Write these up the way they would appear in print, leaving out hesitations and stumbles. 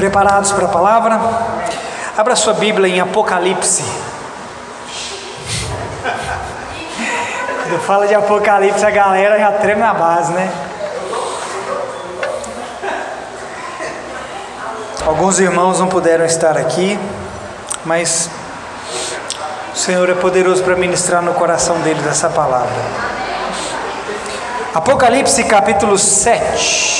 Preparados para a palavra? Abra sua Bíblia em Apocalipse. Quando fala de Apocalipse, a galera já treme na base, né? Alguns irmãos não puderam estar aqui, mas o Senhor é poderoso para ministrar no coração deles essa palavra. Apocalipse capítulo 7.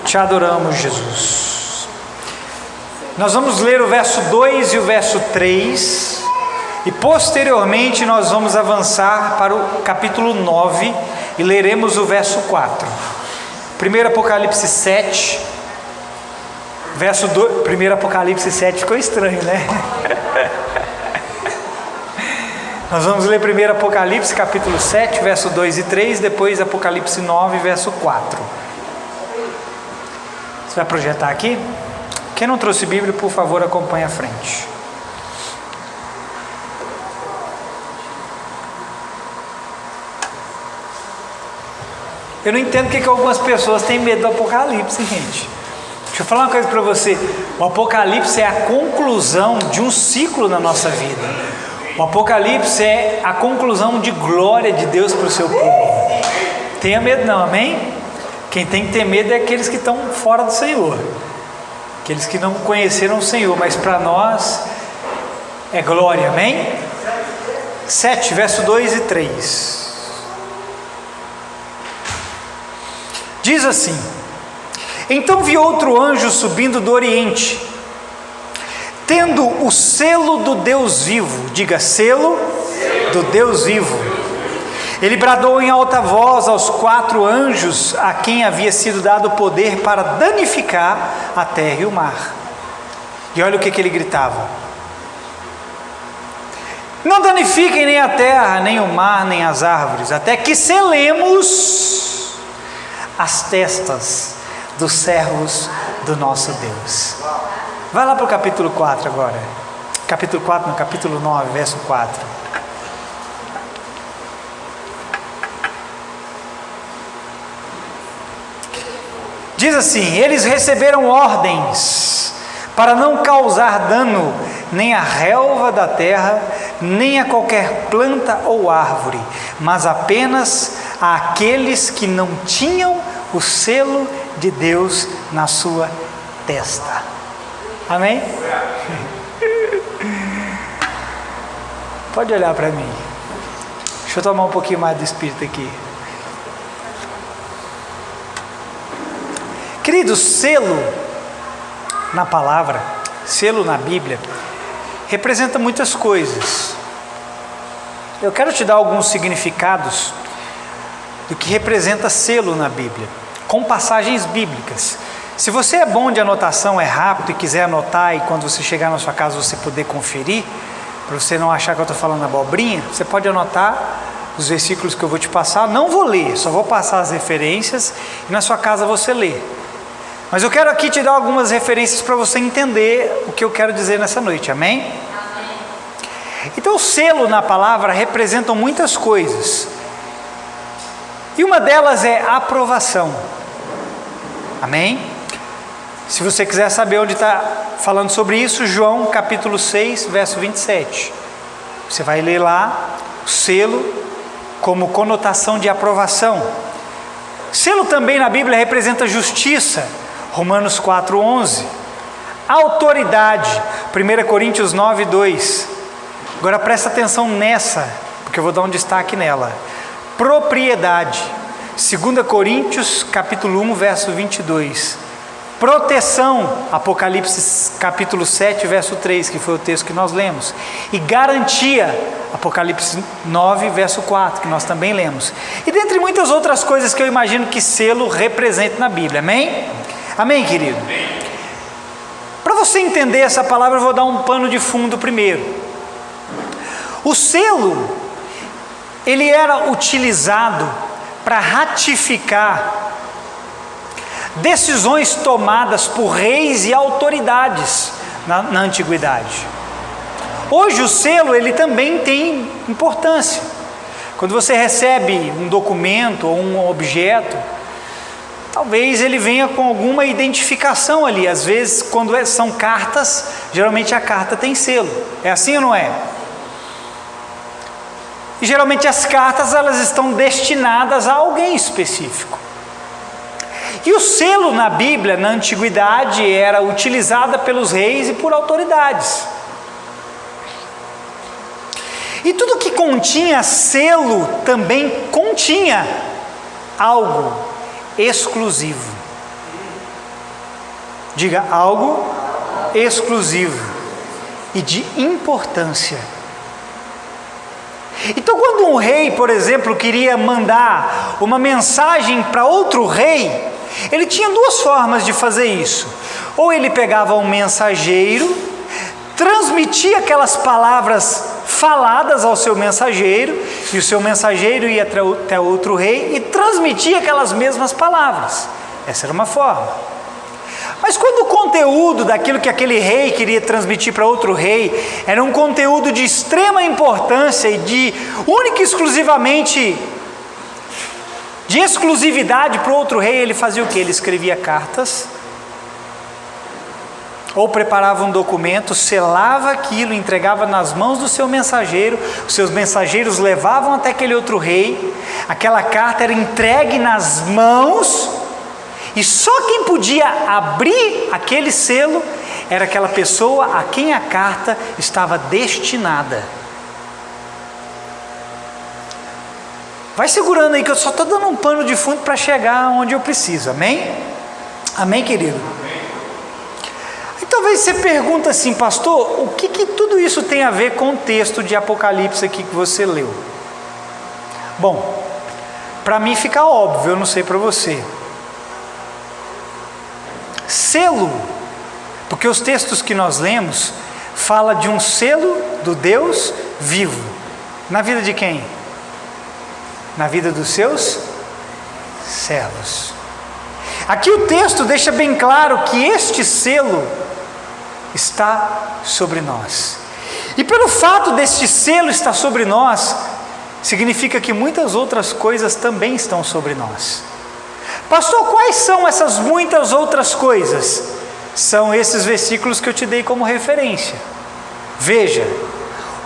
Te adoramos, Jesus. Nós vamos ler o verso 2 e o verso 3 e posteriormente nós vamos avançar para o capítulo 9 e leremos o verso 4. Primeiro Apocalipse 7, verso 2. Primeiro Apocalipse 7 ficou estranho, né? Nós vamos ler primeiro Apocalipse capítulo 7, verso 2 e 3, depois Apocalipse 9, verso 4. Você vai projetar aqui? Quem não trouxe Bíblia, por favor, acompanhe à frente. Eu não entendo porque que algumas pessoas têm medo do Apocalipse, gente. Deixa eu falar uma coisa para você. O Apocalipse é a conclusão de um ciclo na nossa vida. O Apocalipse é a conclusão de glória de Deus para o seu povo. Tenha medo não, amém? Quem tem que ter medo é aqueles que estão fora do Senhor, aqueles que não conheceram o Senhor, mas para nós é glória, amém? 7, verso 2 e 3. Diz assim: então vi outro anjo subindo do Oriente, tendo o selo do Deus vivo. Diga, selo do Deus vivo. Ele bradou em alta voz aos 4 anjos a quem havia sido dado o poder para danificar a terra e o mar. E olha o que ele gritava: não danifiquem nem a terra, nem o mar, nem as árvores, até que selemos as testas dos servos do nosso Deus. Vai lá para o capítulo 4 agora. Capítulo 4, no capítulo 9, verso 4. Diz assim: eles receberam ordens para não causar dano nem à relva da terra, nem a qualquer planta ou árvore, mas apenas àqueles que não tinham o selo de Deus na sua testa. Amém? Pode olhar para mim. Deixa eu tomar um pouquinho mais do Espírito aqui. Queridos, selo na palavra, selo na Bíblia, representa muitas coisas. Eu quero te dar alguns significados do que representa selo na Bíblia, com passagens bíblicas. Se você é bom de anotação, é rápido e quiser anotar, e quando você chegar na sua casa você poder conferir, para você não achar que eu estou falando abobrinha, você pode anotar os versículos que eu vou te passar. Não vou ler, só vou passar as referências e na sua casa você lê. Mas eu quero aqui te dar algumas referências para você entender o que eu quero dizer nessa noite, amém? Amém. Então o selo na palavra representa muitas coisas. E uma delas é aprovação. Amém? Se você quiser saber onde está falando sobre isso, João capítulo 6, verso 27. Você vai ler lá o selo como conotação de aprovação. Selo também na Bíblia representa justiça. Romanos 4:11. Autoridade. 1 Coríntios 9:2. Agora presta atenção nessa, porque eu vou dar um destaque nela. Propriedade. 2 Coríntios capítulo 1, verso 22. Proteção. Apocalipse capítulo 7, verso 3, que foi o texto que nós lemos. E garantia. Apocalipse 9, verso 4, que nós também lemos. E dentre muitas outras coisas que eu imagino que selo representa na Bíblia, amém? Amém, querido? Para você entender essa palavra, eu vou dar um pano de fundo primeiro. O selo, ele era utilizado para ratificar decisões tomadas por reis e autoridades na antiguidade. Hoje o selo, ele também tem importância. Quando você recebe um documento ou um objeto, talvez ele venha com alguma identificação ali. Às vezes, quando são cartas, geralmente a carta tem selo. É assim ou não é? E geralmente as cartas, elas estão destinadas a alguém específico. E o selo na Bíblia, na antiguidade, era utilizado pelos reis e por autoridades. E tudo que continha selo também continha algo exclusivo. Diga, algo exclusivo e de importância. Então, quando um rei, por exemplo, queria mandar uma mensagem para outro rei, ele tinha duas formas de fazer isso. Ou ele pegava um mensageiro, transmitia aquelas palavras faladas ao seu mensageiro, e o seu mensageiro ia até outro rei e transmitia aquelas mesmas palavras. Essa era uma forma. Mas quando o conteúdo daquilo que aquele rei queria transmitir para outro rei era um conteúdo de extrema importância e de única e exclusivamente de exclusividade para o outro rei, ele fazia o quê? Ele escrevia cartas, ou preparava um documento, selava aquilo, entregava nas mãos do seu mensageiro, os seus mensageiros levavam até aquele outro rei, aquela carta era entregue nas mãos, e só quem podia abrir aquele selo era aquela pessoa a quem a carta estava destinada. Vai segurando aí que eu só estou dando um pano de fundo para chegar onde eu preciso, amém? Amém, querido? E talvez você pergunta assim, pastor, o que tudo isso tem a ver com o texto de Apocalipse aqui que você leu? Bom, para mim fica óbvio, eu não sei para você. Selo, porque os textos que nós lemos fala de um selo do Deus vivo. Na vida de quem? Na vida dos seus servos. Aqui o texto deixa bem claro que este selo está sobre nós. E pelo fato deste selo estar sobre nós, significa que muitas outras coisas também estão sobre nós. Pastor, quais são essas muitas outras coisas? São esses versículos que eu te dei como referência. Veja,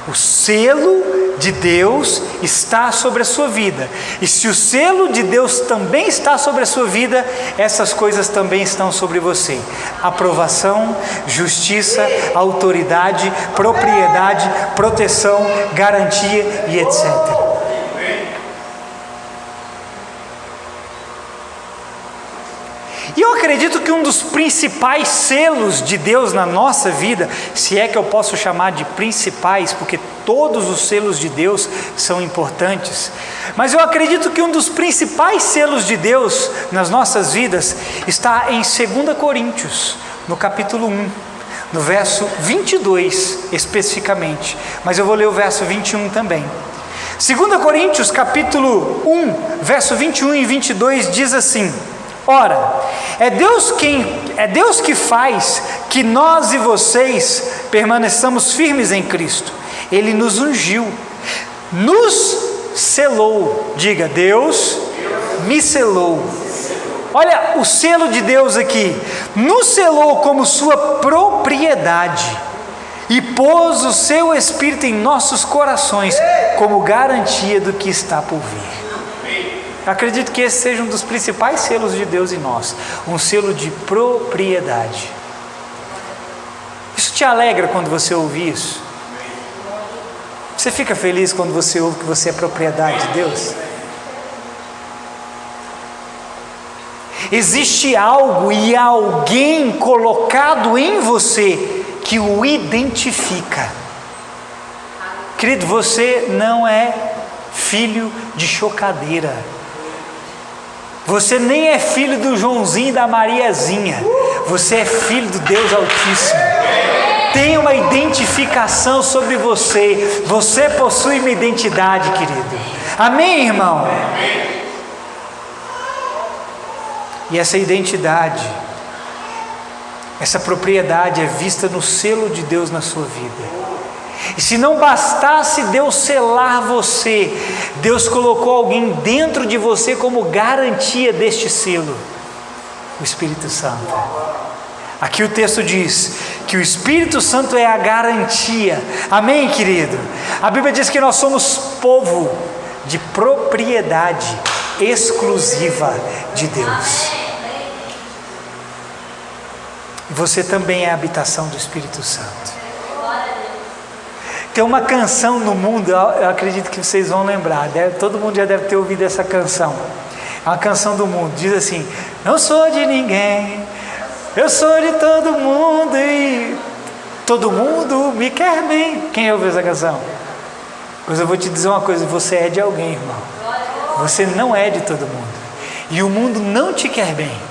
o selo de Deus está sobre a sua vida. E se o selo de Deus também está sobre a sua vida, essas coisas também estão sobre você. Aprovação, justiça, autoridade, propriedade, proteção, garantia e etc. E eu acredito que um dos principais selos de Deus na nossa vida, se é que eu posso chamar de principais, porque todos os selos de Deus são importantes, mas eu acredito que um dos principais selos de Deus nas nossas vidas está em 2 Coríntios, no capítulo 1, no verso 22 especificamente, mas eu vou ler o verso 21 também. 2 Coríntios capítulo 1, verso 21 e 22 diz assim: ora, é Deus que faz que nós e vocês permaneçamos firmes em Cristo. Ele nos ungiu, nos selou. Diga, Deus me selou. Olha o selo de Deus aqui. Nos selou como sua propriedade e pôs o seu Espírito em nossos corações como garantia do que está por vir. Acredito que esse seja um dos principais selos de Deus em nós, um selo de propriedade. Isso te alegra quando você ouve isso? Você fica feliz quando você ouve que você é propriedade de Deus? Existe algo e alguém colocado em você que o identifica. Querido, você não é filho de chocadeira. Você nem é filho do Joãozinho e da Mariazinha. Você é filho do Deus Altíssimo. Tem uma identificação sobre você. Você possui uma identidade, querido. Amém, irmão? E essa identidade, essa propriedade é vista no selo de Deus na sua vida. E se não bastasse Deus selar você, Deus colocou alguém dentro de você como garantia deste selo. O Espírito Santo. Aqui o texto diz que o Espírito Santo é a garantia. Amém, querido? A Bíblia diz que nós somos povo de propriedade exclusiva de Deus. Você também é a habitação do Espírito Santo. Tem uma canção no mundo, eu acredito que vocês vão lembrar, todo mundo já deve ter ouvido essa canção. É uma canção do mundo, diz assim: não sou de ninguém, eu sou de todo mundo e todo mundo me quer bem. Quem ouviu essa canção? Pois eu vou te dizer uma coisa: você é de alguém, irmão. Você não é de todo mundo. E o mundo não te quer bem.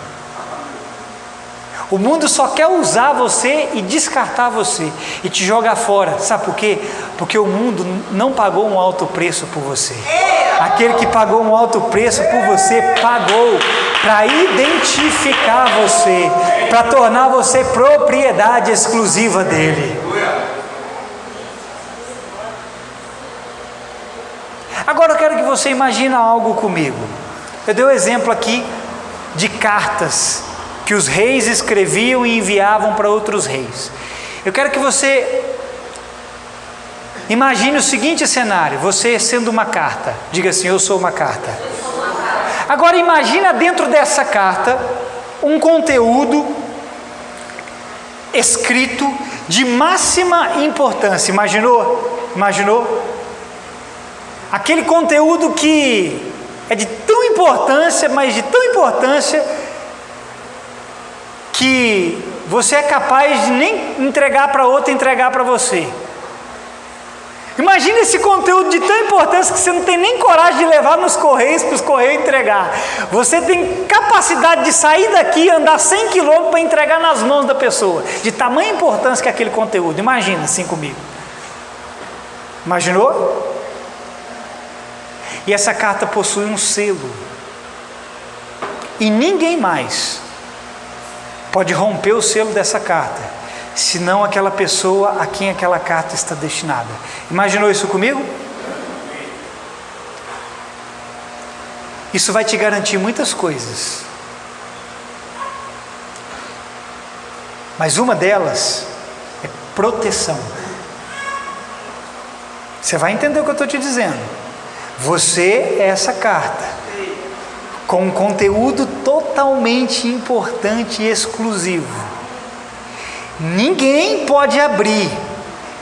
O mundo só quer usar você e descartar você e te jogar fora. Sabe por quê? Porque o mundo não pagou um alto preço por você. Aquele que pagou um alto preço por você pagou para identificar você, para tornar você propriedade exclusiva dele. Agora eu quero que você imagine algo comigo. Eu dei um exemplo aqui de cartas que os reis escreviam e enviavam para outros reis. Eu quero que você imagine o seguinte cenário: você sendo uma carta. Diga assim: eu sou uma carta. Agora imagina dentro dessa carta um conteúdo escrito de máxima importância. Imaginou? Aquele conteúdo que é de tão importância, mas de tão importância, que você é capaz de nem entregar para outro, entregar para você. Imagina esse conteúdo de tão importância que você não tem nem coragem de levar nos correios, para os correios entregar. Você tem capacidade de sair daqui e andar 100 quilômetros para entregar nas mãos da pessoa, de tamanha importância que é aquele conteúdo. Imagina assim comigo. Imaginou? E essa carta possui um selo. E ninguém mais pode romper o selo dessa carta, senão aquela pessoa a quem aquela carta está destinada. Imaginou isso comigo? Isso vai te garantir muitas coisas, mas uma delas é proteção. Você vai entender o que eu estou te dizendo. Você é essa carta com um conteúdo totalmente importante e exclusivo. Ninguém pode abrir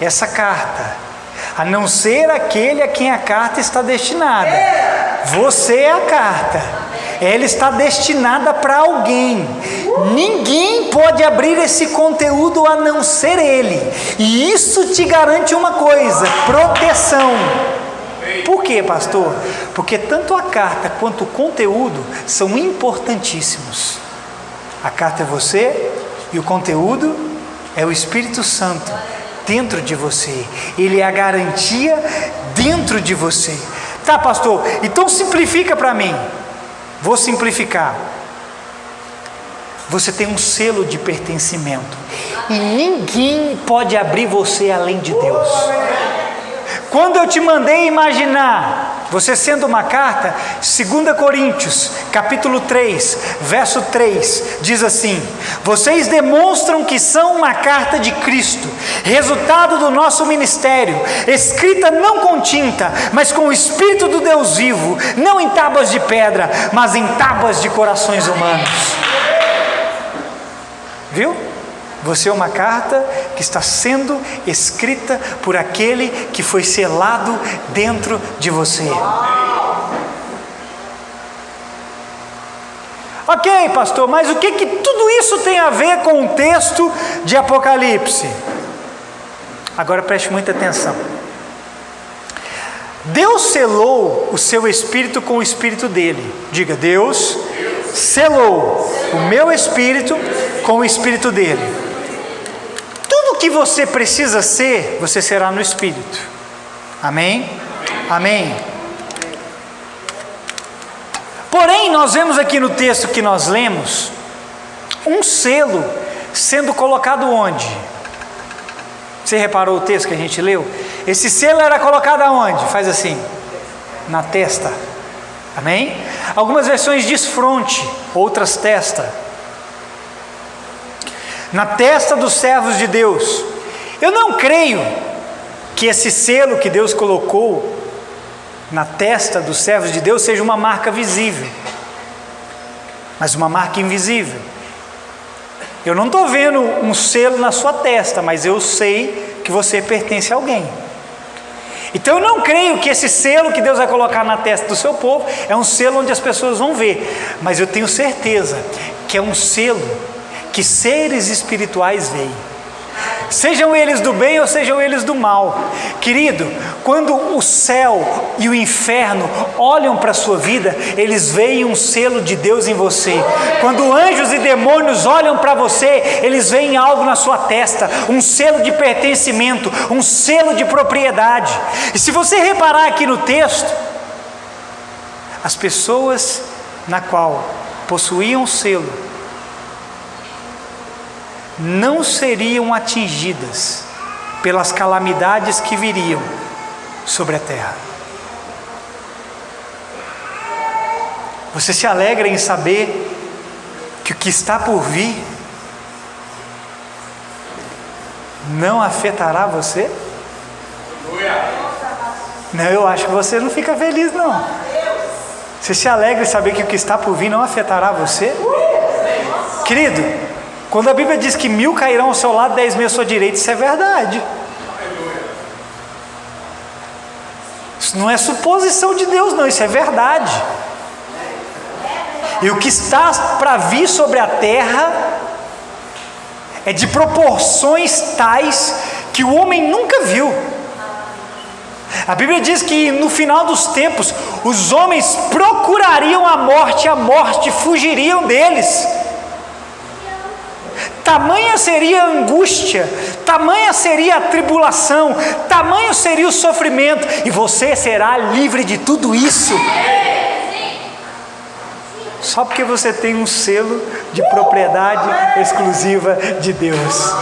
essa carta, a não ser aquele a quem a carta está destinada. Você é a carta, ela está destinada para alguém. Ninguém pode abrir esse conteúdo a não ser ele. E isso te garante uma coisa: proteção. Por quê, pastor? Porque tanto a carta quanto o conteúdo são importantíssimos. A carta é você e o conteúdo é o Espírito Santo dentro de você. Ele é a garantia dentro de você. Tá, pastor? Então simplifica para mim. Vou simplificar. Você tem um selo de pertencimento e ninguém pode abrir você além de Deus. Quando eu te mandei imaginar, você sendo uma carta, 2 Coríntios, capítulo 3, verso 3, diz assim: vocês demonstram que são uma carta de Cristo, resultado do nosso ministério, escrita não com tinta, mas com o Espírito do Deus vivo, não em tábuas de pedra, mas em tábuas de corações humanos. Viu? Você é uma carta que está sendo escrita por aquele que foi selado dentro de você. Ok, pastor, mas o que tudo isso tem a ver com o texto de Apocalipse? Agora preste muita atenção. Deus selou o seu espírito com o espírito dele. Diga: Deus selou o meu espírito com o espírito dele. Tudo que você precisa ser, você será no Espírito. Amém? Amém. Porém, nós vemos aqui no texto que nós lemos, um selo sendo colocado onde? Você reparou o texto que a gente leu? Esse selo era colocado aonde? Faz assim, na testa. Amém? Algumas versões diz fronte, outras testa. na testa dos servos de Deus. Eu não creio que esse selo que Deus colocou na testa dos servos de Deus seja uma marca visível, mas uma marca invisível. Eu não estou vendo um selo na sua testa, mas eu sei que você pertence a alguém. Então eu não creio que esse selo que Deus vai colocar na testa do seu povo é um selo onde as pessoas vão ver, mas eu tenho certeza que é um selo que seres espirituais veem, sejam eles do bem ou sejam eles do mal. Querido, quando o céu e o inferno olham para a sua vida, eles veem um selo de Deus em você. Quando anjos e demônios olham para você, eles veem algo na sua testa, um selo de pertencimento, um selo de propriedade. E se você reparar aqui no texto, as pessoas na qual possuíam o selo não seriam atingidas pelas calamidades que viriam sobre a terra. Você se alegra em saber que o que está por vir não afetará você? Não, eu acho que você não fica feliz, não. Você se alegra em saber que o que está por vir não afetará você? Querido, quando a Bíblia diz que 1000 cairão ao seu lado, 10.000 à sua direita, isso é verdade. Isso não é suposição de Deus, não, isso é verdade. E o que está para vir sobre a terra é de proporções tais que o homem nunca viu. A Bíblia diz que no final dos tempos os homens procurariam a morte fugiriam deles. Tamanha seria a angústia, tamanha seria a tribulação, tamanho seria o sofrimento, e você será livre de tudo isso, só porque você tem um selo de propriedade exclusiva de Deus.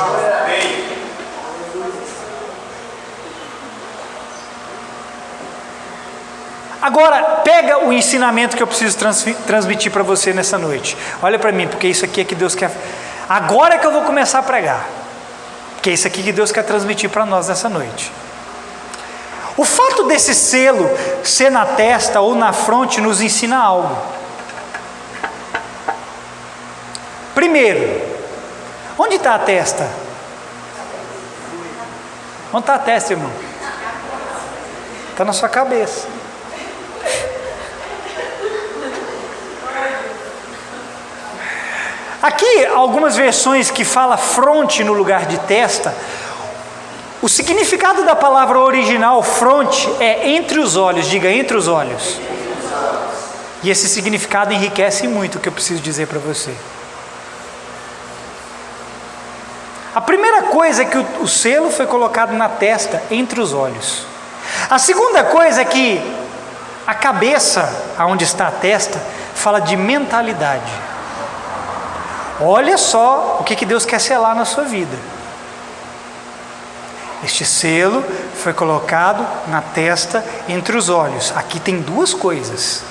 Agora, pega o ensinamento que eu preciso transmitir para você nessa noite. Olha para mim, porque isso aqui é que Deus quer. Agora é que eu vou começar a pregar, porque é isso aqui que Deus quer transmitir para nós nessa noite. O fato desse selo ser na testa ou na fronte nos ensina algo. Primeiro, onde está a testa? Onde está a testa, irmão? Está na sua cabeça. Aqui, algumas versões que fala fronte no lugar de testa, o significado da palavra original fronte é entre os olhos, diga entre os olhos. E esse significado enriquece muito o que eu preciso dizer para você. A primeira coisa é que o selo foi colocado na testa, entre os olhos. A segunda coisa é que a cabeça, aonde está a testa, fala de mentalidade. Olha só o que Deus quer selar na sua vida. Este selo foi colocado na testa, entre os olhos. Aqui tem duas coisas.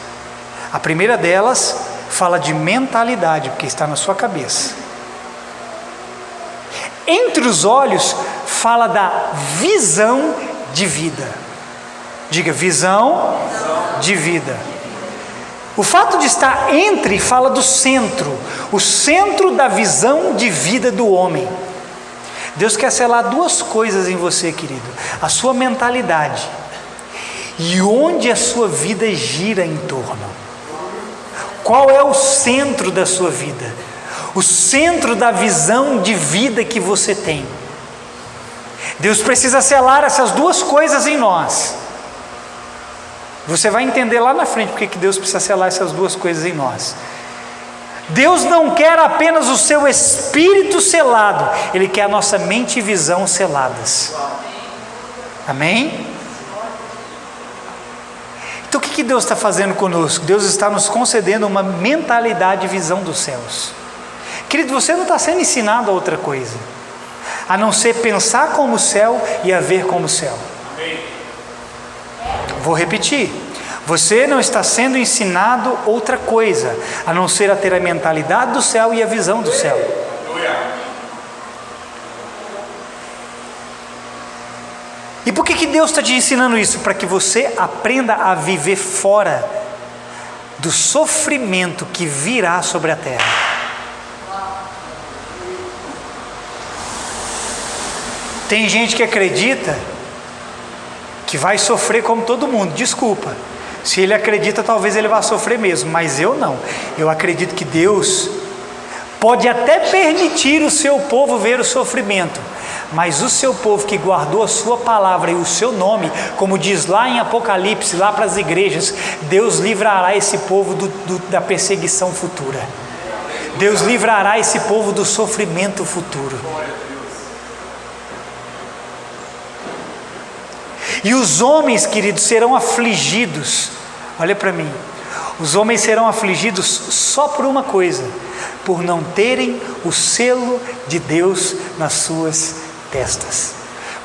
A primeira delas fala de mentalidade, porque está na sua cabeça. Entre os olhos fala da visão de vida. Diga, visão de vida. O fato de estar entre fala do centro, o centro da visão de vida do homem. Deus quer selar duas coisas em você, querido: a sua mentalidade e onde a sua vida gira em torno. Qual é o centro da sua vida? O centro da visão de vida que você tem. Deus precisa selar essas duas coisas em nós. Você vai entender lá na frente porque que Deus precisa selar essas duas coisas em nós. Deus não quer apenas o seu espírito selado, Ele quer a nossa mente e visão seladas. Amém? Então o que Deus está fazendo conosco? Deus está nos concedendo uma mentalidade e visão dos céus. Querido, você não está sendo ensinado a outra coisa, a não ser pensar como o céu e a ver como o céu. Vou repetir, você não está sendo ensinado outra coisa, a não ser a ter a mentalidade do céu e a visão do céu. por que Deus está te ensinando isso? Para que você aprenda a viver fora do sofrimento que virá sobre a terra. Tem gente que acredita que vai sofrer como todo mundo. Desculpa, se ele acredita, talvez ele vá sofrer mesmo, mas eu não. Eu acredito que Deus pode até permitir o seu povo ver o sofrimento, mas o seu povo que guardou a sua palavra e o seu nome, como diz lá em Apocalipse, lá para as igrejas, Deus livrará esse povo da perseguição futura. Deus livrará esse povo do sofrimento futuro. E os homens, queridos, serão afligidos. Olha para mim. Os homens serão afligidos só por uma coisa: por não terem o selo de Deus nas suas testas,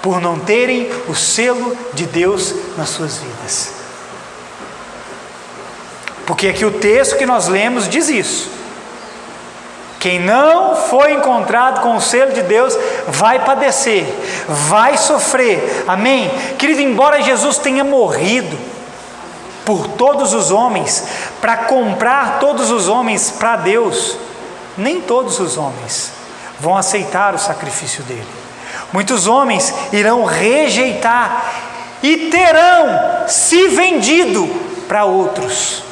por não terem o selo de Deus nas suas vidas. Porque aqui o texto que nós lemos diz isso: quem não foi encontrado com o selo de Deus vai padecer, vai sofrer. Amém? Querido, embora Jesus tenha morrido por todos os homens, para comprar todos os homens para Deus, nem todos os homens vão aceitar o sacrifício dele. Muitos homens irão rejeitar e terão se vendido para outros.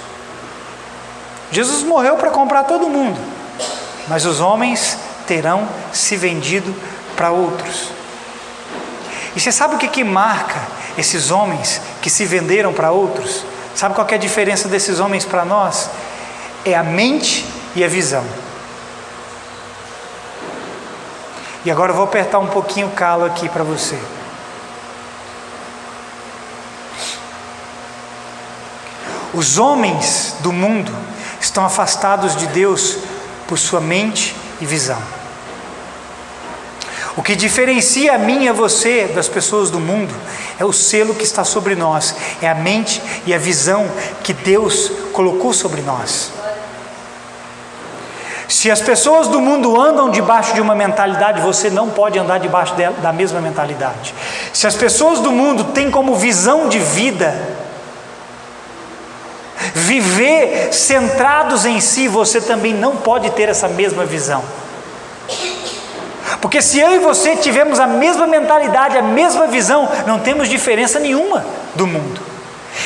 Jesus morreu para comprar todo mundo, mas os homens terão se vendido para outros. E você sabe o que marca esses homens que se venderam para outros? Sabe qual que é a diferença desses homens para nós? É a mente e a visão. E agora eu vou apertar um pouquinho o calo aqui para você. Os homens do mundo estão afastados de Deus por sua mente e visão. O que diferencia a mim e a você das pessoas do mundo é o selo que está sobre nós, é a mente e a visão que Deus colocou sobre nós. Se as pessoas do mundo andam debaixo de uma mentalidade, você não pode andar debaixo da mesma mentalidade. Se as pessoas do mundo têm como visão de vida viver centrados em si, você também não pode ter essa mesma visão. Porque se eu e você tivermos a mesma mentalidade, a mesma visão, não temos diferença nenhuma do mundo.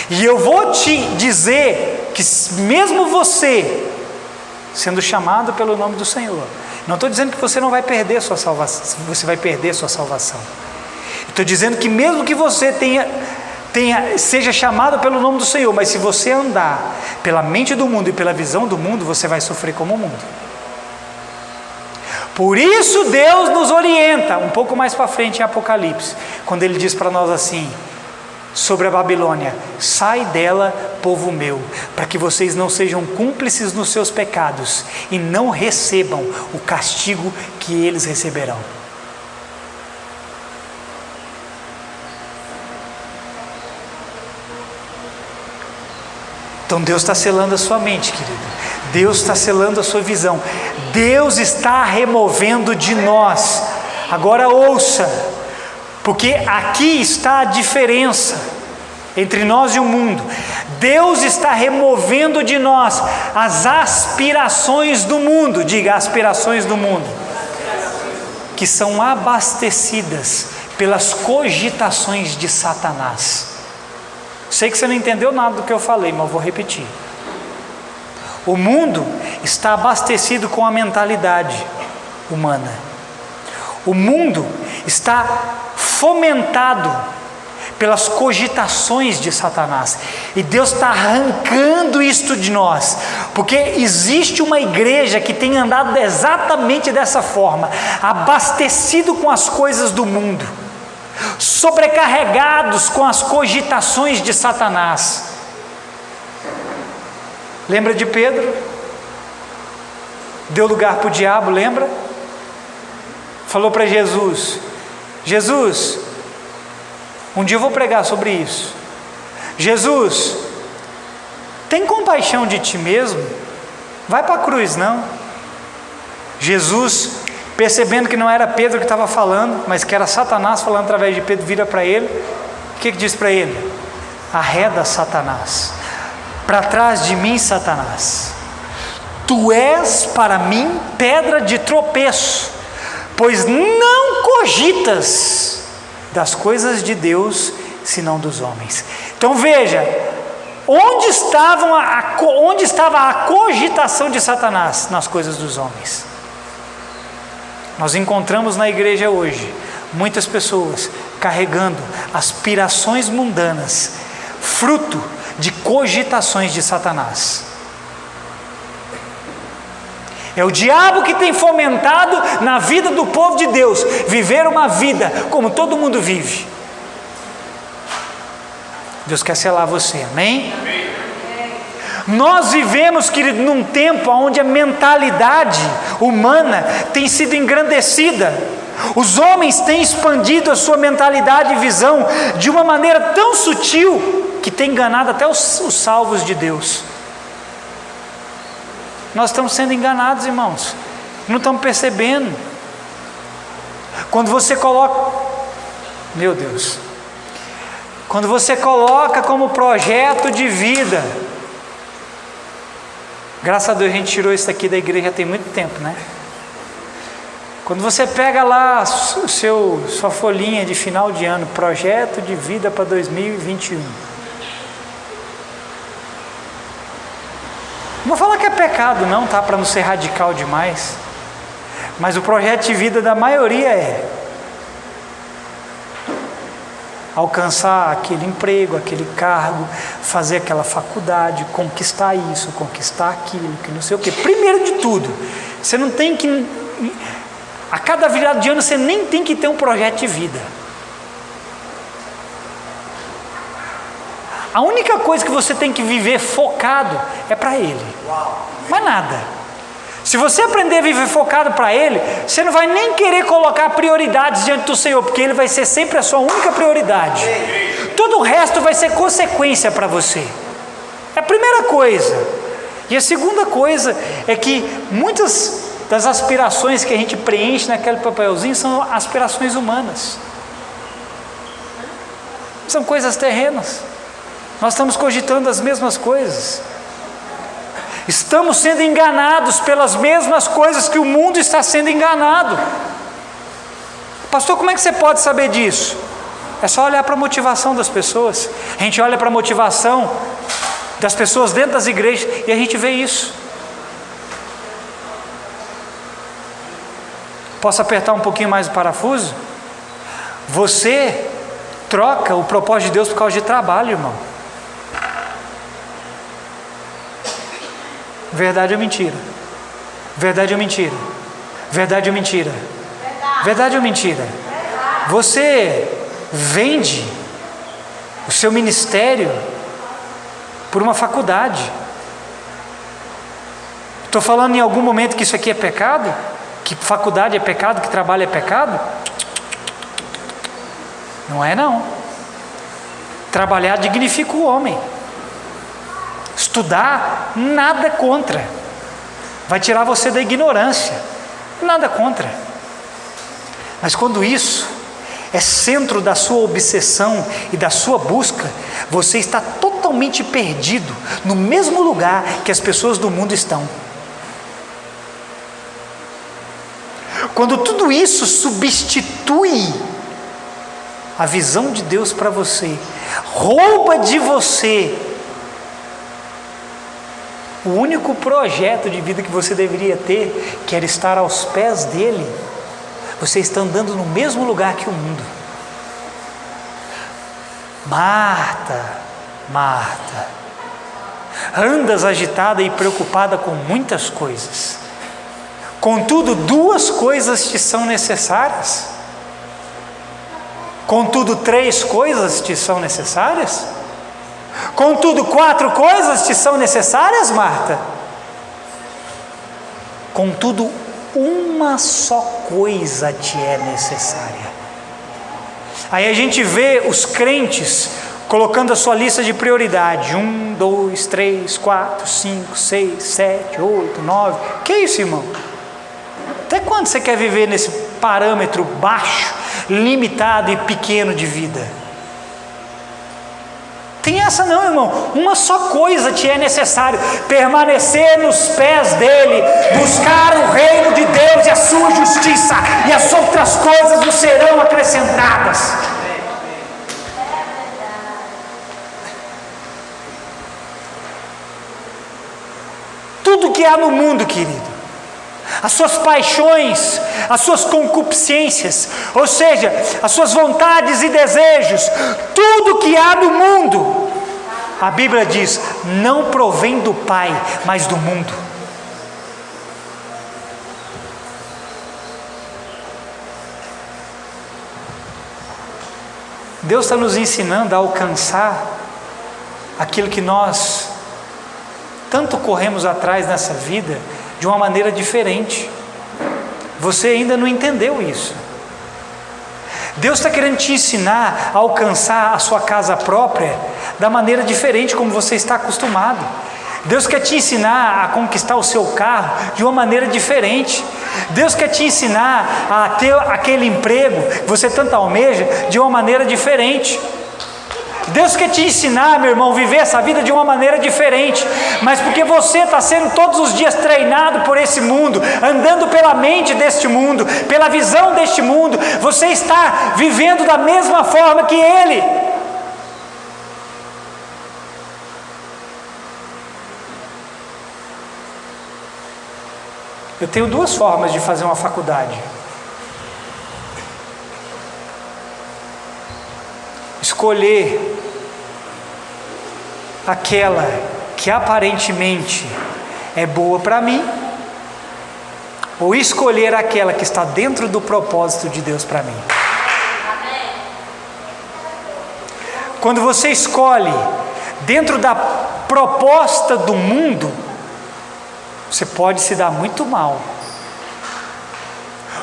E eu vou te dizer que mesmo você sendo chamado pelo nome do Senhor, não estou dizendo que você não vai perder sua salvação, você vai perder sua salvação. Estou dizendo que mesmo que você seja chamado pelo nome do Senhor, mas se você andar pela mente do mundo e pela visão do mundo, você vai sofrer como o mundo. Por isso Deus nos orienta, um pouco mais para frente em Apocalipse, quando Ele diz para nós assim, sobre a Babilônia: sai dela, povo meu, para que vocês não sejam cúmplices nos seus pecados e não recebam o castigo que eles receberão. Então Deus está selando a sua mente, querido. Deus está selando a sua visão. Deus está removendo de nós. Agora ouça, porque aqui está a diferença entre nós e o mundo. Deus está removendo de nós as aspirações do mundo. Diga, aspirações do mundo, que são abastecidas pelas cogitações de Satanás. Sei que você não entendeu nada do que eu falei, mas eu vou repetir. O mundo está abastecido com a mentalidade humana. O mundo está fomentado pelas cogitações de Satanás. E Deus está arrancando isto de nós, porque existe uma igreja que tem andado exatamente dessa forma, abastecido com as coisas do mundo, sobrecarregados com as cogitações de Satanás. Lembra de Pedro? Deu lugar para o diabo, lembra? Falou para Jesus: Jesus, um dia eu vou pregar sobre isso. Jesus, tem compaixão de ti mesmo? Vai para a cruz, não? Jesus, percebendo que não era Pedro que estava falando, mas que era Satanás falando através de Pedro, vira para ele O que diz para ele? Arreda, Satanás, para trás de mim, Satanás. Tu és para mim pedra de tropeço, pois não cogitas das coisas de Deus, senão dos homens. Então veja, onde estava a cogitação de Satanás? Nas coisas dos homens. Nós encontramos na igreja hoje muitas pessoas carregando aspirações mundanas, fruto de cogitações de Satanás. É o diabo que tem fomentado na vida do povo de Deus viver uma vida como todo mundo vive. Deus quer selar você, amém? Nós vivemos, querido, num tempo onde a mentalidade humana tem sido engrandecida. Os homens têm expandido a sua mentalidade e visão de uma maneira tão sutil que tem enganado até os salvos de Deus. Nós estamos sendo enganados, irmãos, não estamos percebendo. Quando você coloca, meu Deus, quando você coloca como projeto de vida, graças a Deus a gente tirou isso daqui da igreja tem muito tempo, né? Quando você pega lá sua folhinha de final de ano, projeto de vida para 2021. Não vou falar que é pecado não, tá? Para não ser radical demais. Mas o projeto de vida da maioria é alcançar aquele emprego, aquele cargo, fazer aquela faculdade, conquistar isso, conquistar aquilo, que não sei o quê. Primeiro de tudo, você não tem que... A cada virada de ano você nem tem que ter um projeto de vida. A única coisa que você tem que viver focado é para Ele. Mais nada. Se você aprender a viver focado para Ele, você não vai nem querer colocar prioridades diante do Senhor, porque Ele vai ser sempre a sua única prioridade. Todo o resto vai ser consequência para você. É a primeira coisa. E a segunda coisa é que muitas das aspirações que a gente preenche naquele papelzinho são aspirações humanas. São coisas terrenas. Nós estamos cogitando as mesmas coisas. Estamos sendo enganados pelas mesmas coisas que o mundo está sendo enganado. Pastor, como é que você pode saber disso? É só olhar para a motivação das pessoas. A gente olha para a motivação das pessoas dentro das igrejas e a gente vê isso. Posso apertar um pouquinho mais o parafuso? Você troca o propósito de Deus por causa de trabalho, irmão. Verdade ou mentira? Verdade ou mentira? Verdade ou mentira? Verdade ou mentira? Você vende o seu ministério por uma faculdade. Estou falando em algum momento que isso aqui é pecado? Que faculdade é pecado? Que trabalho é pecado? Não é não. Trabalhar dignifica o homem. Estudar, nada contra. Vai tirar você da ignorância. Nada contra. Mas quando isso é centro da sua obsessão e da sua busca, você está totalmente perdido no mesmo lugar que as pessoas do mundo estão. Quando tudo isso substitui a visão de Deus para você, rouba de você o único projeto de vida que você deveria ter, que era estar aos pés dele, você está andando no mesmo lugar que o mundo. Marta, Marta, andas agitada e preocupada com muitas coisas, contudo 2 coisas te são necessárias. Contudo 3 coisas te são necessárias. Contudo 4 coisas te são necessárias, Marta. Contudo uma só coisa te é necessária. Aí a gente vê os crentes colocando a sua lista de prioridade: 1, 2, 3, 4, 5, 6, 7, 8, 9. Que isso, irmão? Até quando você quer viver nesse parâmetro baixo, limitado e pequeno de vida? pensa não, irmão, uma só coisa te é necessário: permanecer nos pés dele, buscar o reino de Deus e a sua justiça, e as outras coisas vos serão acrescentadas. Tudo que há no mundo, querido, as suas paixões, as suas concupiscências, ou seja, as suas vontades e desejos, tudo que há no mundo, a Bíblia diz, não provém do Pai, mas do mundo. Deus está nos ensinando a alcançar aquilo que nós tanto corremos atrás nessa vida, de uma maneira diferente. Você ainda não entendeu isso. Deus está querendo te ensinar a alcançar a sua casa própria da maneira diferente como você está acostumado. Deus quer te ensinar a conquistar o seu carro de uma maneira diferente. Deus quer te ensinar a ter aquele emprego que você tanto almeja de uma maneira diferente. Deus quer te ensinar, meu irmão, viver essa vida de uma maneira diferente, mas porque você está sendo todos os dias treinado por esse mundo, andando pela mente deste mundo, pela visão deste mundo, você está vivendo da mesma forma que ele. Eu tenho duas formas de fazer uma faculdade: escolher aquela que aparentemente é boa para mim, ou escolher aquela que está dentro do propósito de Deus para mim. Quando você escolhe dentro da proposta do mundo, você pode se dar muito mal.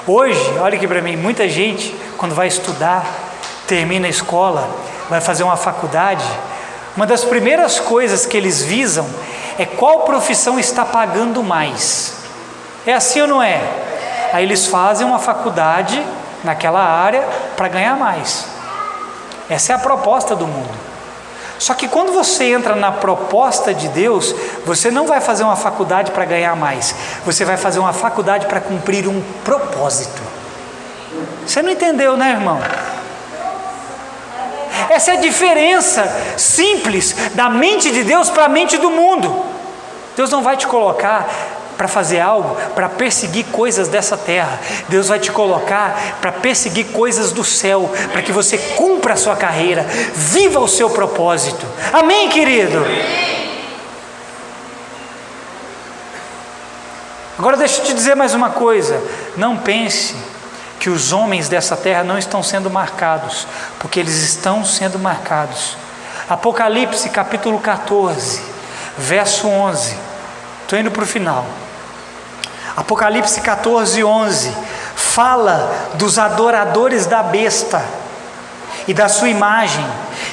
Hoje, olha aqui para mim, muita gente quando vai estudar, termina a escola, vai fazer uma faculdade, uma das primeiras coisas que eles visam é qual profissão está pagando mais. É assim ou não é? Aí eles fazem uma faculdade naquela área para ganhar mais. Essa é a proposta do mundo. Só que quando você entra na proposta de Deus, você não vai fazer uma faculdade para ganhar mais, você vai fazer uma faculdade para cumprir um propósito. Você não entendeu, né, irmão? Essa é a diferença simples da mente de Deus para a mente do mundo. Deus não vai te colocar para fazer algo para perseguir coisas dessa terra. Deus vai te colocar para perseguir coisas do céu, para que você cumpra a sua carreira, viva o seu propósito. Amém, querido? Agora deixa eu te dizer mais uma coisa: não pense que os homens dessa terra não estão sendo marcados, porque eles estão sendo marcados. Apocalipse capítulo 14, verso 11, estou indo para o final. Apocalipse 14, 11, fala dos adoradores da besta e da sua imagem,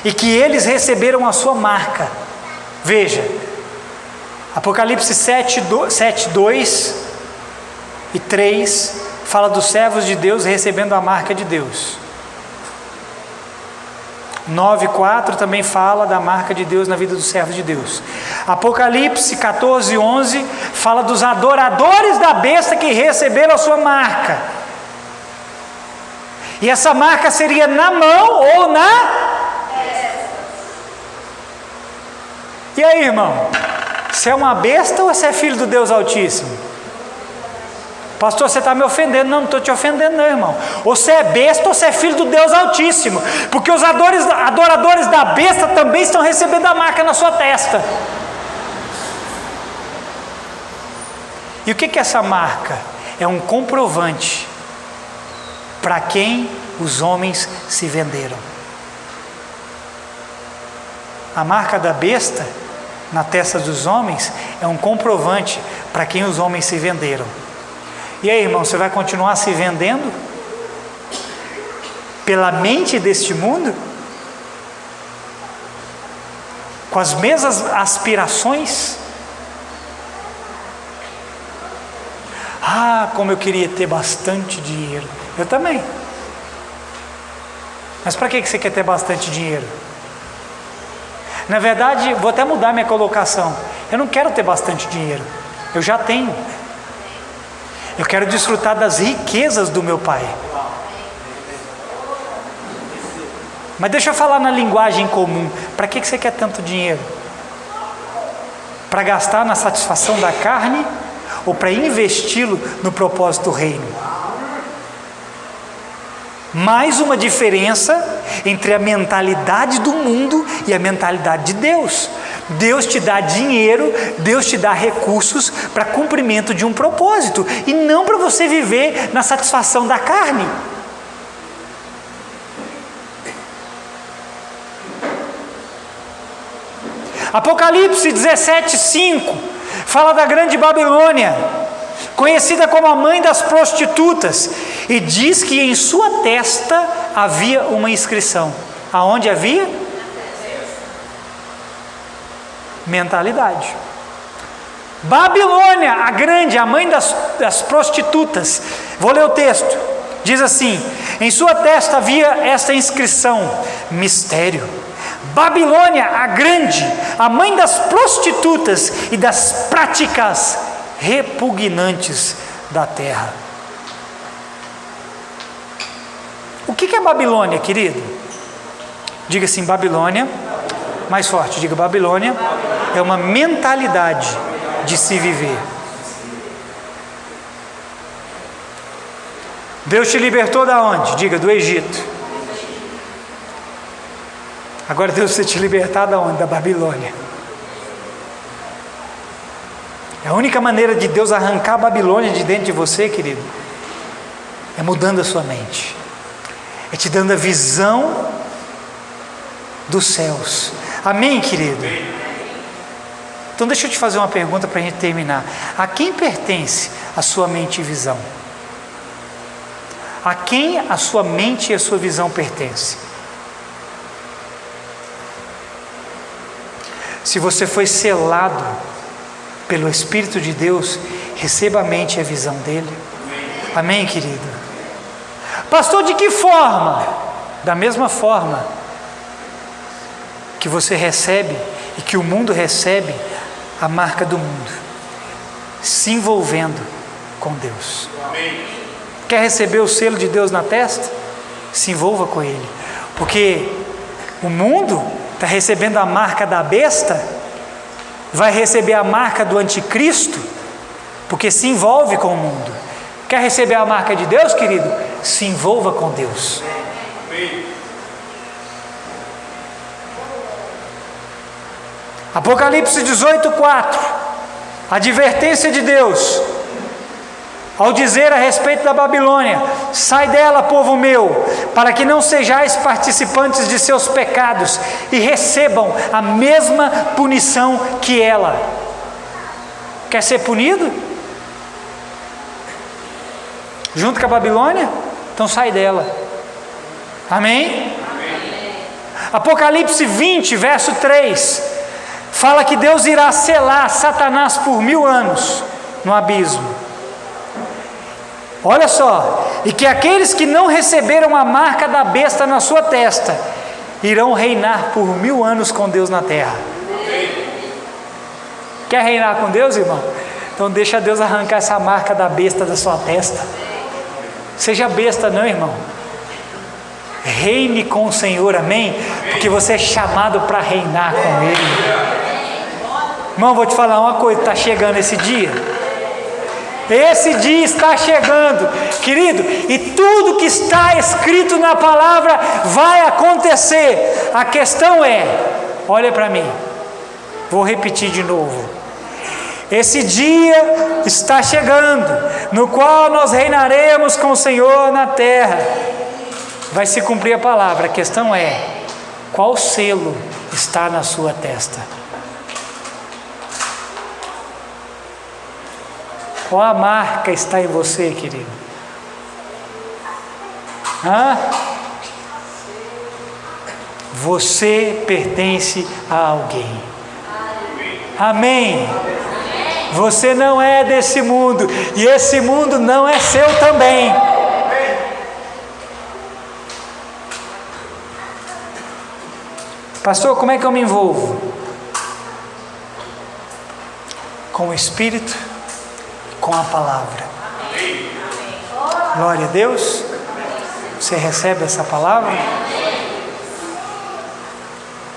e que eles receberam a sua marca. Veja, Apocalipse 7, 2 e 3, fala dos servos de Deus recebendo a marca de Deus. 9:4 também fala da marca de Deus na vida dos servos de Deus. Apocalipse 14:11 fala dos adoradores da besta que receberam a sua marca. E essa marca seria na mão ou na... E aí, irmão? Você é uma besta ou você é filho do Deus Altíssimo? Pastor, você está me ofendendo. Não estou te ofendendo não, irmão. Ou você é besta ou você é filho do Deus Altíssimo, porque os adoradores da besta também estão recebendo a marca na sua testa. E o que é essa marca? É um comprovante para quem os homens se venderam. A marca da besta na testa dos homens é um comprovante para quem os homens se venderam. E aí, irmão, você vai continuar se vendendo pela mente deste mundo? Com as mesmas aspirações? Ah, como eu queria ter bastante dinheiro. Eu também. Mas para que você quer ter bastante dinheiro? Na verdade, vou até mudar minha colocação. Eu não quero ter bastante dinheiro. Eu já tenho. Eu quero desfrutar das riquezas do meu Pai. Mas deixa eu falar na linguagem comum. Para que você quer tanto dinheiro? Para gastar na satisfação da carne ou para investi-lo no propósito do reino? Mais uma diferença entre a mentalidade do mundo e a mentalidade de Deus. Deus te dá dinheiro, Deus te dá recursos para cumprimento de um propósito e não para você viver na satisfação da carne. Apocalipse 17:5 fala da grande Babilônia, conhecida como a mãe das prostitutas, e diz que em sua testa havia uma inscrição. Aonde havia? Mentalidade. Babilônia, a grande, a mãe das prostitutas. Vou ler o texto. Diz assim: em sua testa havia esta inscrição: mistério. Babilônia, a grande, a mãe das prostitutas e das práticas repugnantes da terra. O que é Babilônia, querido? Diga assim, Babilônia. Mais forte, diga, Babilônia é uma mentalidade de se viver. Deus te libertou da onde? Diga, do Egito. Agora Deus vai te libertar da onde? Da Babilônia. A única maneira de Deus arrancar a Babilônia de dentro de você, querido, é mudando a sua mente, é te dando a visão dos céus. Amém, querido? Então deixa eu te fazer uma pergunta para a gente terminar. A quem pertence a sua mente e visão? A quem a sua mente e a sua visão pertencem? Se você foi selado pelo Espírito de Deus, receba a mente e a visão dele. Amém, querido? Pastor, de que forma? Da mesma forma que você recebe e que o mundo recebe a marca do mundo, se envolvendo com Deus. Quer receber o selo de Deus na testa? Se envolva com ele, porque o mundo está recebendo a marca da besta, vai receber a marca do anticristo, porque se envolve com o mundo. Quer receber a marca de Deus, querido? Se envolva com Deus. Apocalipse 18:4, advertência de Deus ao dizer a respeito da Babilônia: sai dela, povo meu, para que não sejais participantes de seus pecados e recebam a mesma punição que ela. Quer ser punido? Junto com a Babilônia? Então sai dela. Amém? Apocalipse 20, verso 3, fala que Deus irá selar Satanás por 1000 anos no abismo. Olha só, e que aqueles que não receberam a marca da besta na sua testa irão reinar por 1000 anos com Deus na terra. Quer reinar com Deus, irmão? Então deixa Deus arrancar essa marca da besta da sua testa. Seja besta não, irmão. Reine com o Senhor, amém? Porque você é chamado para reinar com Ele. Irmão, vou te falar uma coisa, está chegando esse dia. Esse dia está chegando, querido, e tudo que está escrito na palavra vai acontecer. A questão é, olha para mim, vou repetir de novo. Esse dia está chegando, no qual nós reinaremos com o Senhor na terra. Vai se cumprir a palavra. A questão é, qual selo está na sua testa? Qual a marca está em você, querido? Você pertence a alguém. Amém? Você não é desse mundo, e esse mundo não é seu também. Pastor, como é que eu me envolvo? Com o Espírito, com a palavra. Glória a Deus. Você recebe essa palavra?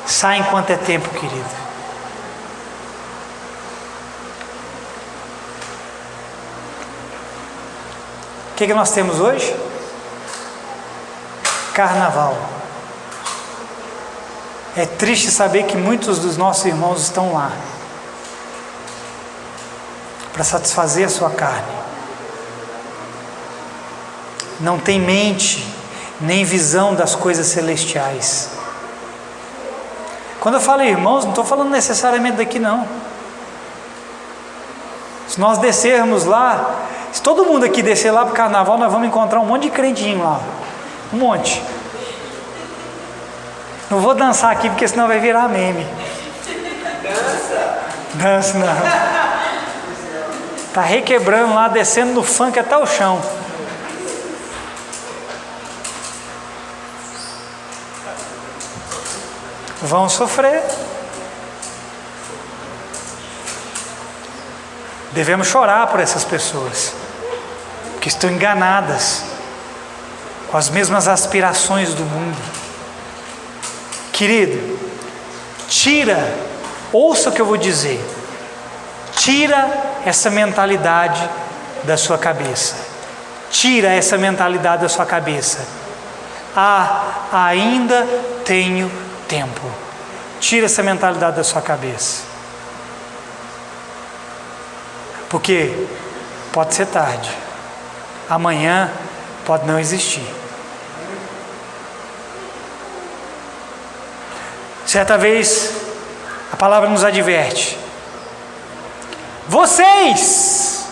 Sai enquanto é tempo, querido. O que nós temos hoje? Carnaval. É triste saber que muitos dos nossos irmãos estão lá para satisfazer a sua carne. Não tem mente nem visão das coisas celestiais. Quando eu falo irmãos, não estou falando necessariamente daqui não. Se nós descermos lá, se todo mundo aqui descer lá para o carnaval, nós vamos encontrar um monte de crentinho lá. Um monte. Não vou dançar aqui porque senão vai virar meme. Dança não. Está requebrando lá, descendo no funk até o chão. Vão sofrer. Devemos chorar por essas pessoas que estão enganadas com as mesmas aspirações do mundo. Querido, ouça o que eu vou dizer, tira essa mentalidade da sua cabeça, tira essa mentalidade da sua cabeça. Ainda tenho tempo. Tira essa mentalidade da sua cabeça, porque pode ser tarde, amanhã pode não existir. Certa vez a palavra nos adverte: vocês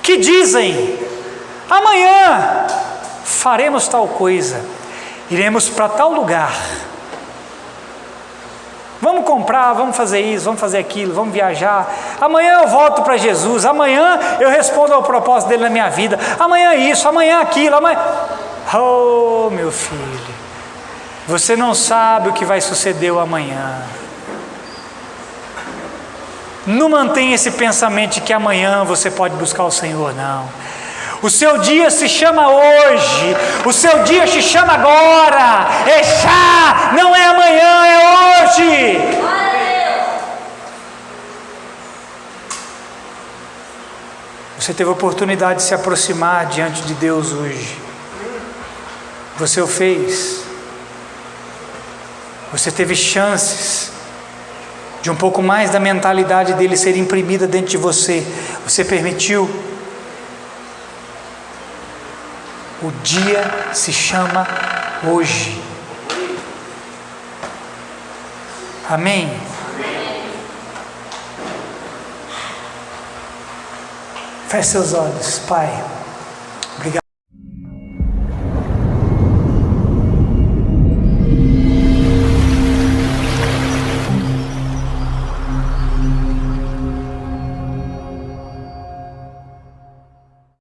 que dizem amanhã faremos tal coisa, iremos para tal lugar, vamos comprar, vamos fazer isso, vamos fazer aquilo, vamos viajar, amanhã eu volto para Jesus, amanhã eu respondo ao propósito dele na minha vida, amanhã isso, amanhã aquilo, amanhã... Oh, meu filho, você não sabe o que vai suceder amanhã. Não mantenha esse pensamento de que amanhã você pode buscar o Senhor, não. O seu dia se chama hoje, o seu dia se chama agora, é já, não é amanhã, é hoje. Você teve a oportunidade de se aproximar diante de Deus hoje, você o fez, você teve chances de um pouco mais da mentalidade dele ser imprimida dentro de você, você permitiu. O dia se chama hoje. Amém? Feche seus olhos, Pai.